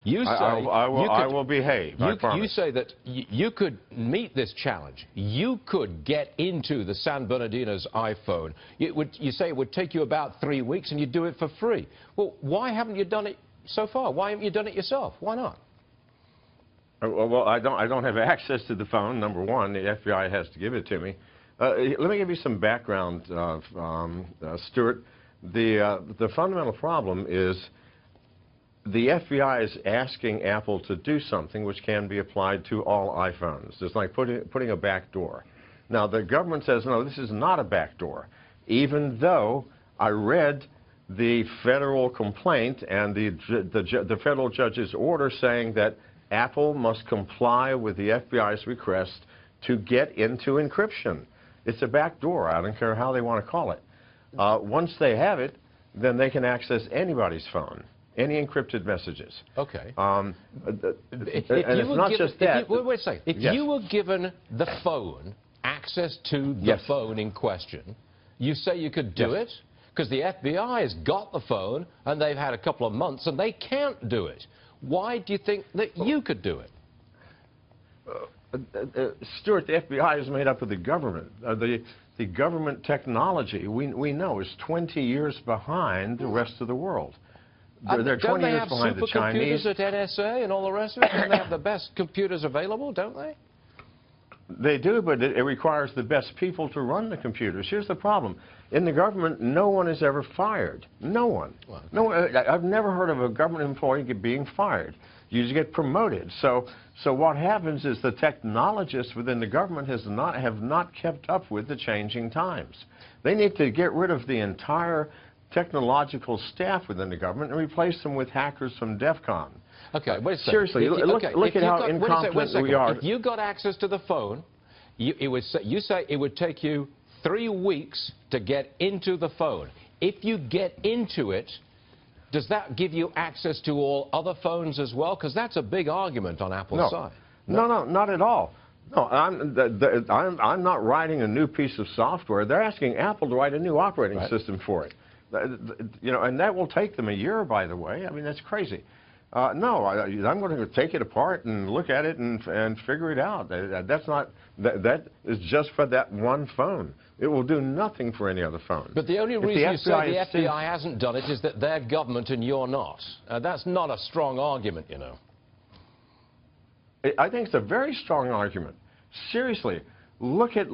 You say I will behave. I promise. You say that you could meet this challenge. You could get into the San Bernardino's iPhone. You say it would take you about 3 weeks, and you'd do it for free. Well, why haven't you done it so far? Why haven't you done it yourself? Why not? Well, I don't have access to the phone. Number one, the FBI has to give it to me. Let me give you some background, Stuart. The fundamental problem is the FBI is asking Apple to do something which can be applied to all iPhones. It's like putting a back door. Now, the government says, no, this is not a back door, even though I read the federal complaint and the federal judge's order saying that Apple must comply with the FBI's request to get into encryption. It's a back door. I don't care how they want to call it. Once they have it, then they can access anybody's phone, any encrypted messages. Okay. It's not just that. Wait a second. If you were given the phone, access to the phone in question, you say you could do it? Because the FBI has got the phone, and they've had a couple of months, and they can't do it. Why do you think that you could do it? Stuart, the FBI is made up of the government. The government technology, we know, is 20 years behind the rest of the world. They're 20 years behind the Chinese. Don't they have supercomputers at NSA and all the rest of it? Don't they have the best computers available, don't they? They do, but it requires the best people to run the computers. Here's the problem. In the government, no one is ever fired. No one. Well, no one. I've never heard of a government employee being fired. You just get promoted. So what happens is the technologists within the government have not kept up with the changing times. They need to get rid of the entire technological staff within the government and replace them with hackers from DEF CON. Okay, wait a second. Seriously, look at how incompetent we are. If you got access to the phone, you say it would take you 3 weeks to get into the phone. If you get into it, does that give you access to all other phones as well? Because that's a big argument on Apple's side. No, not at all. No, I'm not writing a new piece of software. They're asking Apple to write a new operating system for it. You know, and that will take them a year, by the way. I mean, that's crazy. No, I'm going to take it apart and look at it and figure it out. That is just for that one phone. It will do nothing for any other phone. But the only reason you say the FBI hasn't done it is that they're government and you're not. That's not a strong argument, you know. I think it's a very strong argument. Seriously, look at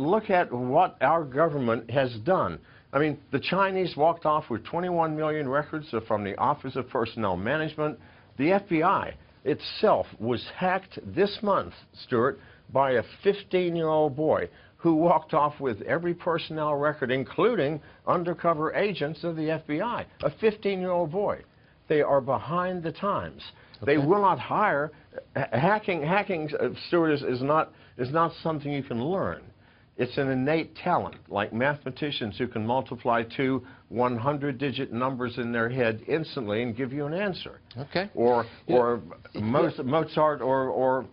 what our government has done. I mean, the Chinese walked off with 21 million records from the Office of Personnel Management. The FBI itself was hacked this month, Stuart, by a 15-year-old boy who walked off with every personnel record, including undercover agents of the FBI. A 15-year-old boy. They are behind the times. Okay. They will not hire. Hacking, Stuart, is not something you can learn. It's an innate talent, like mathematicians who can multiply two 100-digit numbers in their head instantly and give you an answer. Okay. Or Mozart or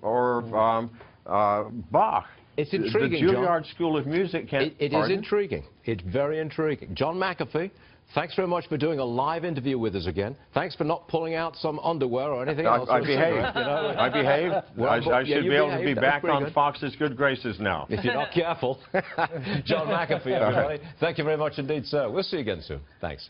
Bach. It's intriguing, the Juilliard School of Music can't. It is intriguing. It's very intriguing. John McAfee, thanks very much for doing a live interview with us again. Thanks for not pulling out some underwear or anything else. I behaved. You know? I behaved. Well, I should be able to be back on Fox's good graces now. If you're not careful. John McAfee, everybody. Thank you very much indeed, sir. We'll see you again soon. Thanks.